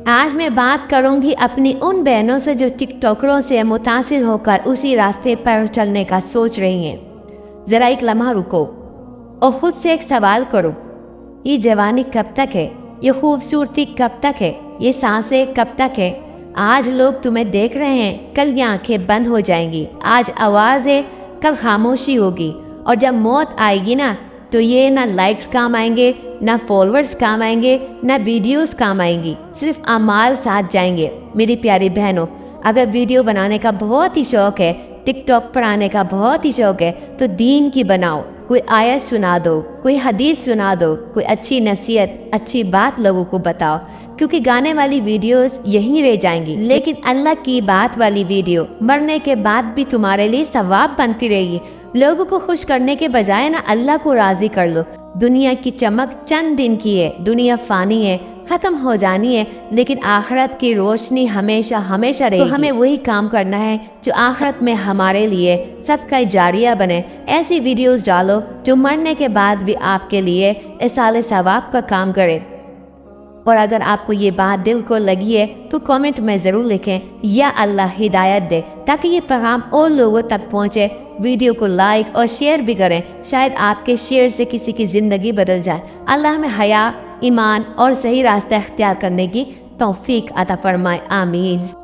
آج میں بات کروں گی اپنی ان بہنوں سے جو ٹک ٹاکروں سے متاثر ہو کر اسی راستے پر چلنے کا سوچ رہی ہیں۔ ذرا ایک لمحہ رکو اور خود سے ایک سوال کرو، یہ جوانی کب تک ہے؟ یہ خوبصورتی کب تک ہے؟ یہ سانسیں کب تک ہے؟ آج لوگ تمہیں دیکھ رہے ہیں، کل یہ آنکھیں بند ہو جائیں گی۔ آج آواز ہے، کل خاموشی ہوگی، اور جب موت آئے گی نا تو یہ نہ لائکس کام آئیں گے، نہ فالوورز کام آئیں گے، نہ ویڈیوز کام آئیں گی، صرف اعمال ساتھ جائیں گے۔ میری پیاری بہنوں، اگر ویڈیو بنانے کا بہت ہی شوق ہے، ٹک ٹاک پر آنے کا بہت ہی شوق ہے، تو دین کی بناؤ۔ کوئی آیت سنا دو، کوئی حدیث سنا دو، کوئی اچھی نصیحت، اچھی بات لوگوں کو بتاؤ، کیونکہ گانے والی ویڈیوز یہیں رہ جائیں گی، لیکن اللہ کی بات والی ویڈیو مرنے کے بعد بھی تمہارے لیے ثواب بنتی رہے گی۔ لوگوں کو خوش کرنے کے بجائے نا اللہ کو راضی کر لو۔ دنیا کی چمک چند دن کی ہے، دنیا فانی ہے، ختم ہو جانی ہے، لیکن آخرت کی روشنی ہمیشہ ہمیشہ رہے گی۔ تو ہمیں وہی کام کرنا ہے جو آخرت میں ہمارے لیے صدقہ جاریہ بنے۔ ایسی ویڈیوز ڈالو جو مرنے کے بعد بھی آپ کے لیے ایصال ثواب کا کام کرے۔ اور اگر آپ کو یہ بات دل کو لگی ہے تو کامنٹ میں ضرور لکھیں، یا اللہ ہدایت دے، تاکہ یہ پیغام اور لوگوں تک پہنچے۔ ویڈیو کو لائک اور شیئر بھی کریں، شاید آپ کے شیئر سے کسی کی زندگی بدل جائے۔ اللہ ہمیں حیا، ایمان اور صحیح راستہ اختیار کرنے کی توفیق عطا فرمائے، آمین۔